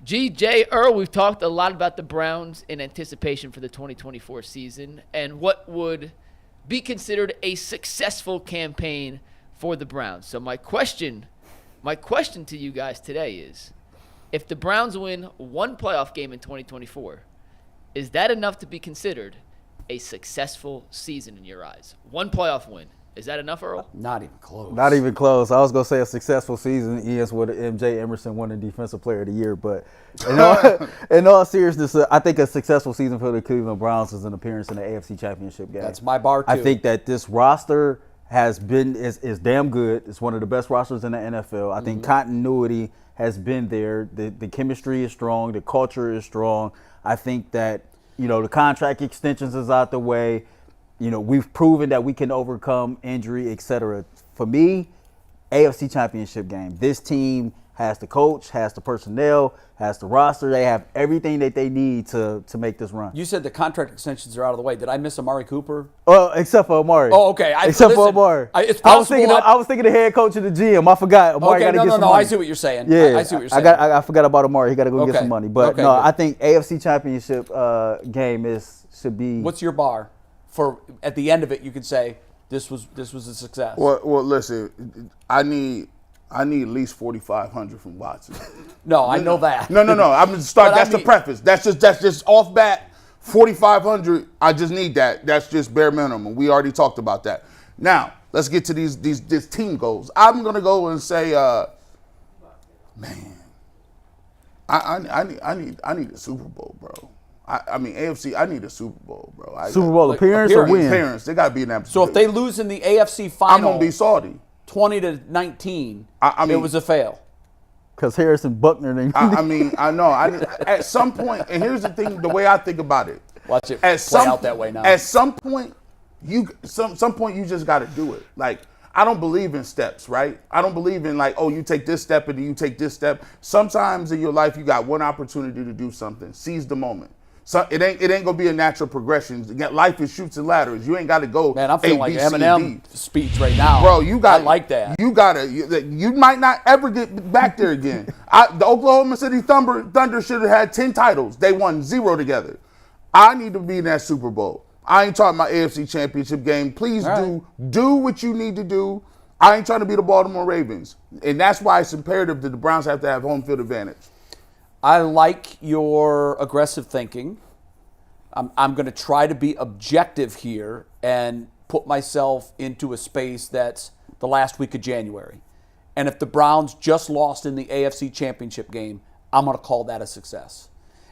J. Earl, we've talked a lot about the Browns in anticipation for the 2024 season and what would be considered a successful campaign for the Browns. So my question to you guys today is, if the Browns win one playoff game in 2024, is that enough to be considered a successful season in your eyes? One playoff win. Is that enough, Earl? Not even close. Not even close. I was going to say a successful season ends with MJ Emerson winning Defensive Player of the Year. But in all seriousness, I think a successful season for the Cleveland Browns is an appearance in the AFC Championship game. That's my bar, too. I think that this roster is damn good. It's one of the best rosters in the NFL. I think continuity has been there. The chemistry is strong. The culture is strong. I think that, the contract extensions is out the way. We've proven that we can overcome injury, et cetera. For me, AFC Championship game. This team has the coach, has the personnel, has the roster. They have everything that they need to make this run. You said the contract extensions are out of the way. Did I miss Amari Cooper? Except for Amari. Oh, okay. For Amari. It's possible. I was thinking the head coach of the GM. I forgot. Amari got to get some money. I see what you're saying. Yeah, I see what you're saying. I forgot about Amari. He got to go get some money. But good. I think AFC Championship game should be. What's your bar for at the end of it? You could say this was a success. Well, listen. I need at least 4,500 from Watson. No, I know that. No. I'm gonna start. That's the preface. That's just off bat. 4,500. I just need that. That's just bare minimum. We already talked about that. Now let's get to these team goals. I'm gonna go and say, man, I need a Super Bowl, bro. I mean, AFC, I need a Super Bowl, bro. Super Bowl appearance or win? Appearance. They got to be in that. So if they lose in the AFC final, I'm going to be salty. 20-19, I mean, it was a fail. Because Harrison Buckner. I know. At some point, and here's the thing, the way I think about it. Watch it play out that way now. At some point, you just got to do it. Like, I don't believe in steps, right? I don't believe in you take this step and then you take this step. Sometimes in your life, you got one opportunity to do something. Seize the moment. So it ain't gonna be a natural progression. Life is chutes and ladders. You ain't got to go. Man, I'm feeling like Eminem D. speech right now, bro. I like that. You might not ever get back there again. The Oklahoma City Thunder should have had 10 titles. They won 0 together. I need to be in that Super Bowl. I ain't talking about AFC Championship game. Please do what you need to do. I ain't trying to be the Baltimore Ravens, and that's why it's imperative that the Browns have to have home field advantage. I like your aggressive thinking. I'm going to try to be objective here and put myself into a space that's the last week of January. And if the Browns just lost in the AFC Championship game, I'm going to call that a success.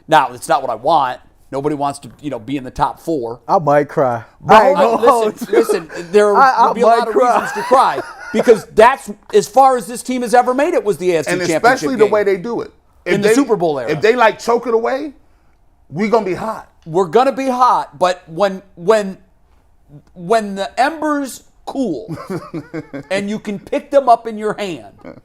Now, it's not what I want. Nobody wants to, be in the top 4. I might cry. Listen, there will be a lot of reasons to cry because that's as far as this team has ever made it was the AFC Championship game. And especially the way they do it. In the Super Bowl era. If they choke it away, we're going to be hot. We're going to be hot, but when the embers cool and you can pick them up in your hand,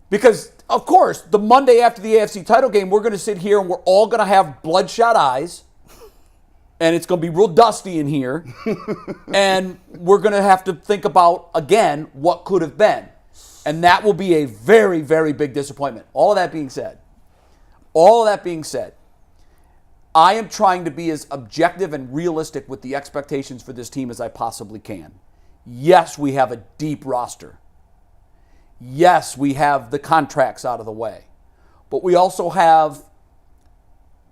because, of course, the Monday after the AFC title game, we're going to sit here and we're all going to have bloodshot eyes, and it's going to be real dusty in here, and we're going to have to think about, again, what could have been. And that will be a very, very big disappointment. All of that being said, I am trying to be as objective and realistic with the expectations for this team as I possibly can. Yes, we have a deep roster. Yes, we have the contracts out of the way. But we also have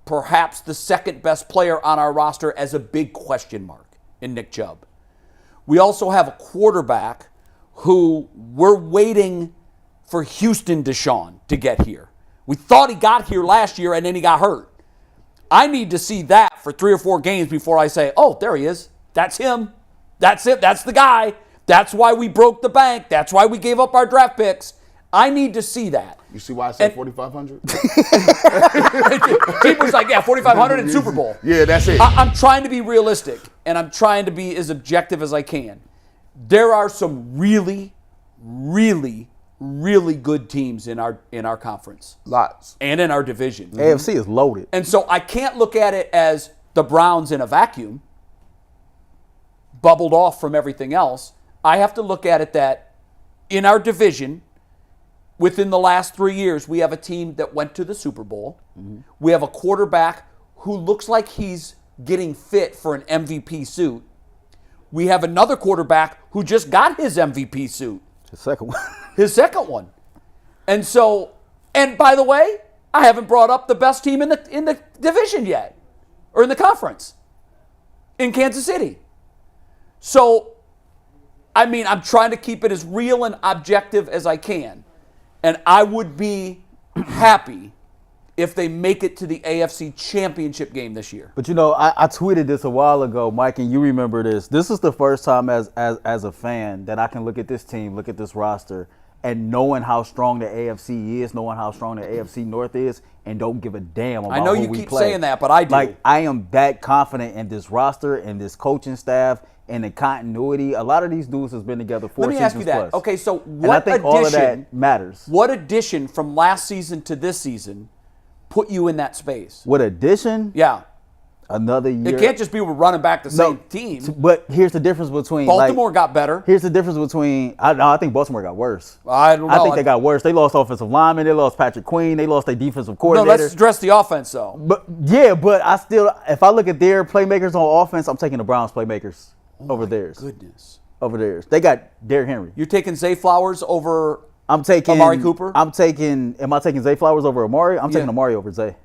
perhaps the second best player on our roster as a big question mark in Nick Chubb. We also have a quarterback who we're waiting for Houston Deshaun to get here. We thought he got here last year and then he got hurt. I need to see that for 3 or 4 games before I say, oh, there he is. That's him. That's it. That's the guy. That's why we broke the bank. That's why we gave up our draft picks. I need to see that. You see why I said 4,500? People's like, 4,500 in Super Bowl. Yeah, that's it. I'm trying to be realistic, and I'm trying to be as objective as I can. There are some really, really, really good teams in our conference. Lots. And in our division. AFC is loaded. And so I can't look at it as the Browns in a vacuum, bubbled off from everything else. I have to look at it that in our division, within the last 3 years, we have a team that went to the Super Bowl. We have a quarterback who looks like he's getting fit for an MVP suit. We have another quarterback who just got his MVP suit. The second one. His second one. And so, and by the way, I haven't brought up the best team in the division yet, or in the conference, in Kansas City. So, I mean, I'm trying to keep it as real and objective as I can. And I would be happy if they make it to the AFC Championship game this year. But I tweeted this a while ago, Mike, and you remember this. This is the first time as a fan that I can look at this team, look at this roster, and knowing how strong the AFC is, knowing how strong the AFC North is, and don't give a damn about I know who you we keep play. saying that, but I do. Like, I am that confident in this roster and this coaching staff and the continuity. A lot of these dudes has been together 4 seasons plus. Let me ask you that. Okay, so what and I think addition, all of that matters. What addition from last season to this season put you in that space? What addition? Yeah. Another year. It can't just be we're running back the same team. But here's the difference between Baltimore got better. Here's the difference between I think Baltimore got worse. I don't know. I think they got worse. They lost offensive linemen. They lost Patrick Queen. They lost their defensive No, coordinator. let's address the offense though. But I still, if I look at their playmakers on offense, I'm taking the Browns playmakers over theirs. Goodness. Over theirs. They got Derrick Henry. You're taking Zay Flowers over I'm taking Amari Cooper? am I taking Zay Flowers over Amari? I'm taking Amari over Zay.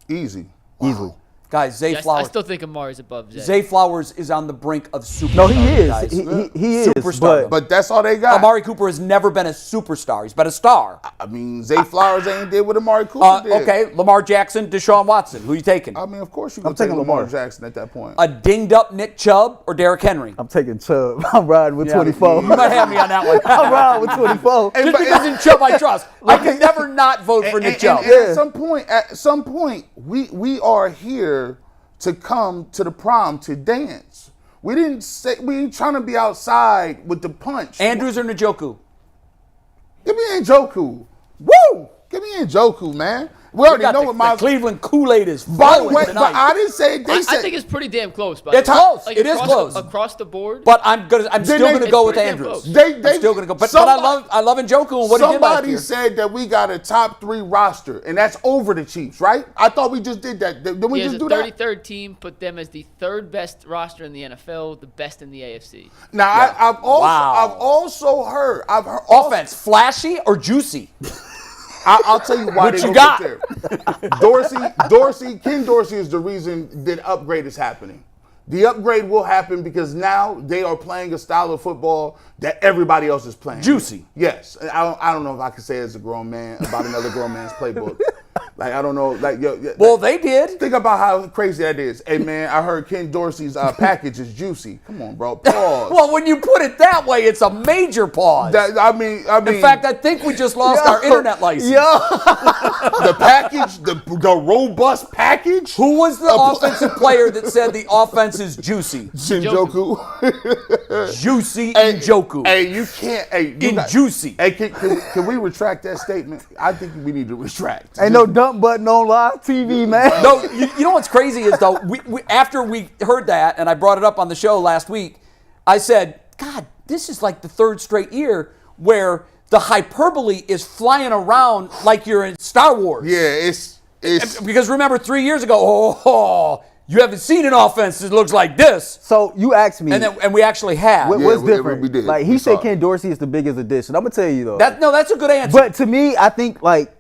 Easy. Easily. Guys, Zay I Flowers. still think Amari's above Zay. Zay Flowers is on the brink of superstar. No, he is. Guys. He is. Superstar. But that's all they got. Amari Cooper has never been a superstar. He's been a star. I mean, Zay Flowers ain't did what Amari Cooper did. Okay, Lamar Jackson, Deshaun Watson. Who you taking? I mean, of course you're going I'm to take taking Lamar Lamar. Jackson at that point. A dinged up Nick Chubb or Derrick Henry? I'm taking Chubb. I'm riding with 24. You might have me on that one. I'm riding with 24. Just because in Chubb I trust. I can never not vote for Nick Chubb. And at some point, we are here to come to the prom to dance. We ain't trying to be outside with the punch. Andrews or Njoku? Give me Njoku. Woo! Give me Njoku, man. We already know what my Cleveland Kool-Aid is By the flowing way, tonight. but I didn't say they I said. think it's pretty damn close. It's close. It is close. Across the board. But I'm still going to go with pretty damn Andrews. close. I'm still going to go. But I love Njoku and what he did last Somebody year. said that we got a top 3 roster, and that's over the Chiefs, right? I thought we just did that. Did we He has just a do that? 33rd team, put them as the 3rd best roster in the NFL, the best in the AFC. Now Yeah. I've also heard Offense, flashy or juicy? I'll tell you why What they you gonna got? get there. Ken Dorsey is the reason the upgrade is happening. The upgrade will happen because now they are playing a style of football that everybody else is playing. Juicy. Yes. I don't know if I can say as a grown man about another grown man's playbook. Like, I don't know. Well, they did. Think about how crazy that is. Hey, man, I heard Ken Dorsey's package is juicy. Come on, bro. Pause. Well, when you put it that way, it's a major pause. I mean, In fact, I think we just lost our internet license. the package, the robust package. Who was the offensive player that said the offense is juicy? Shinjoku. Juicy Njoku. Hey, you can't. Hey, Juicy. Hey, can we retract that statement? I think we need to retract. Ain't no dump button on live TV, man. No, you know what's crazy is though, after we heard that, and I brought it up on the show last week, I said, God, this is like the 3rd straight year where the hyperbole is flying around like you're in Star Wars. Yeah, it's Because remember, 3 years ago, you haven't seen an offense that looks like this. So you asked me, And we actually have. what's we different? did. Like, We he saw said it. Ken Dorsey is the biggest addition. I'm gonna tell you though. That's a good answer. But to me, I think like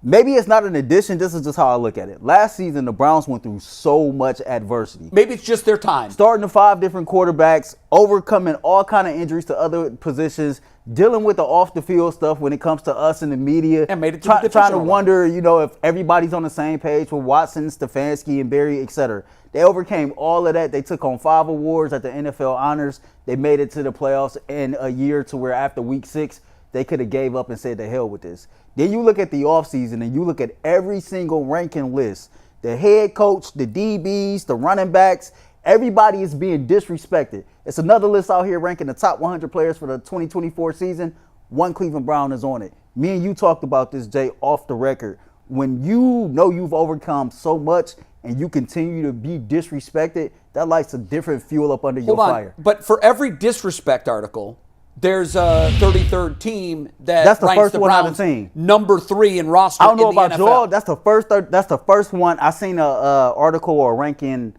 maybe it's not an addition. This is just how I look at it. Last season, the Browns went through so much adversity. Maybe it's just their time. Starting to 5 different quarterbacks, overcoming all kind of injuries to other positions, dealing with the off the field stuff when it comes to us in the media, And made it to the trying to divisional round. wonder, if everybody's on the same page with Watson, Stefanski, and Barry, etc. They overcame all of that. They took on 5 awards at the NFL honors. They made it to the playoffs in a year to where after week 6, they could have gave up and said to hell with this. Then you look at the offseason and you look at every single ranking list. The head coach, the DBs, the running backs, everybody is being disrespected. It's another list out here ranking the top 100 players for the 2024 season. One Cleveland Brown is on it. Me and you talked about this, Jay, off the record. When you know you've overcome so much and you continue to be disrespected, that lights a different fuel up under your Hold on. fire. But for every disrespect article, there's a 33rd team That's the ranks first the one I've Browns seen. number 3 in roster I don't know in the about NFL. Joel. That's the first one. I seen a article or ranking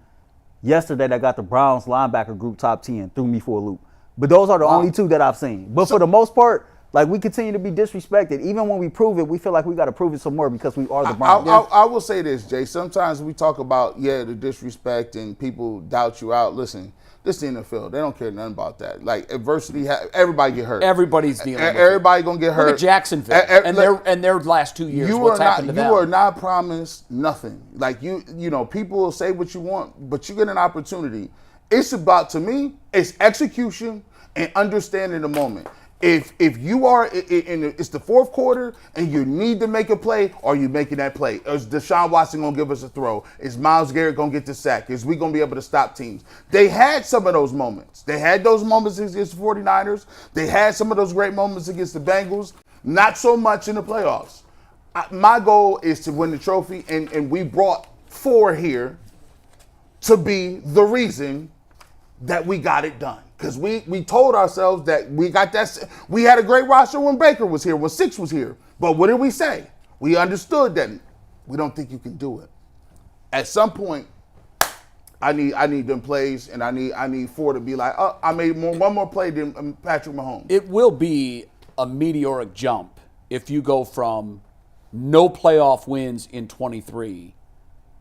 yesterday that got the Browns linebacker group top 10. Threw me for a loop. But those are the only two that I've seen. But for the most part, like, we continue to be disrespected. Even when we prove it, we feel like we got to prove it some more because we are the Browns. I will say this, Jay. Sometimes we talk about, the disrespect and people doubt you out. Listen, this is the NFL. They don't care nothing about that. Like, adversity, everybody get hurt. Everybody's dealing with Everybody going to get hurt. Look at Jacksonville and their last 2 years. What's happened to them? You are not promised nothing. Like, you know, people will say what you want, but you get an opportunity. It's about, to me, it's execution and understanding the moment. If you are it's the fourth quarter and you need to make a play, are you making that play? Is Deshaun Watson going to give us a throw? Is Myles Garrett going to get the sack? Is we going to be able to stop teams? They had some of those moments. They had those moments against the 49ers. They had some of those great moments against the Bengals. Not so much in the playoffs. My goal is to win the trophy, and we brought 4 here to be the reason that we got it done. Because we told ourselves that we got that. We had a great roster when Baker was here, when Six was here. But what did we say? We understood that we don't think you can do it. At some point, I need them plays, and I need 4 to be like, oh, I made one more play than Patrick Mahomes. It will be a meteoric jump if you go from no playoff wins in 23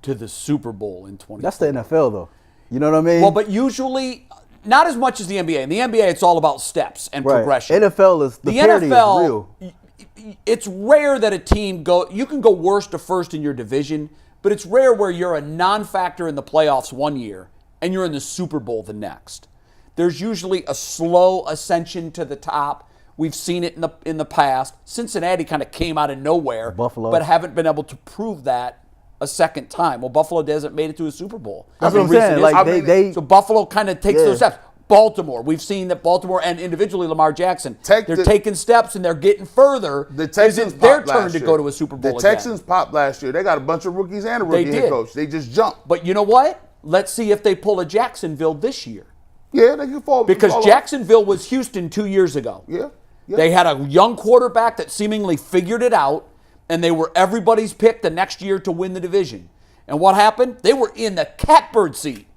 to the Super Bowl in 20. That's the NFL, though. You know what I mean? Well, but usually not as much as the NBA. In the NBA, it's all about steps and progression. NFL is the parity NFL, is real. It's rare that a team you can go worst to first in your division, but it's rare where you're a non-factor in the playoffs one year and you're in the Super Bowl the next. There's usually a slow ascension to the top. We've seen it in the past. Cincinnati kind of came out of nowhere, Buffalo, but haven't been able to prove that a second time. Well, Buffalo hasn't made it to a Super Bowl. That's what I'm saying. Like, so Buffalo kind of takes those steps. Baltimore, we've seen that Baltimore and individually Lamar Jackson, they're taking steps and they're getting further. The Texans it's their turn to go to a Super Bowl. The Texans popped last year. They got a bunch of rookies and a rookie head coach. They just jumped. But you know what? Let's see if they pull a Jacksonville this year. Yeah, they can fall. Because Jacksonville was Houston 2 years ago. Yeah. They had a young quarterback that seemingly figured it out, and they were everybody's pick the next year to win the division. And what happened? They were in the catbird seat.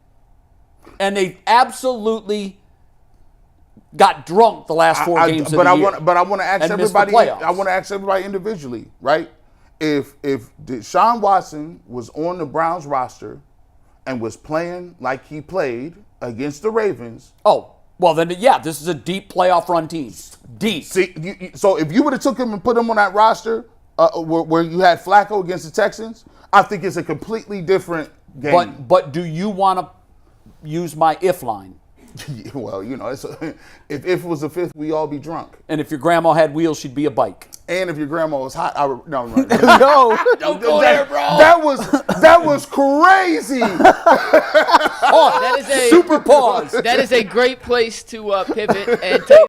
And they absolutely got drunk the last 4 games of the year. But I want to ask everybody. I want to ask everybody individually, right? If Deshaun Watson was on the Browns roster and was playing like he played against the Ravens, well then, yeah, this is a deep playoff run team. Deep. See, so if you would have took him and put him on that roster where you had Flacco against the Texans, I think it's a completely different game. But do you want to use my if line? Well, you know, if it was a fifth, we all be drunk. And if your grandma had wheels, she'd be a bike. And if your grandma was hot, no, no, don't go there, bro. That was crazy. That is a super pause. That is a great place to pivot and take.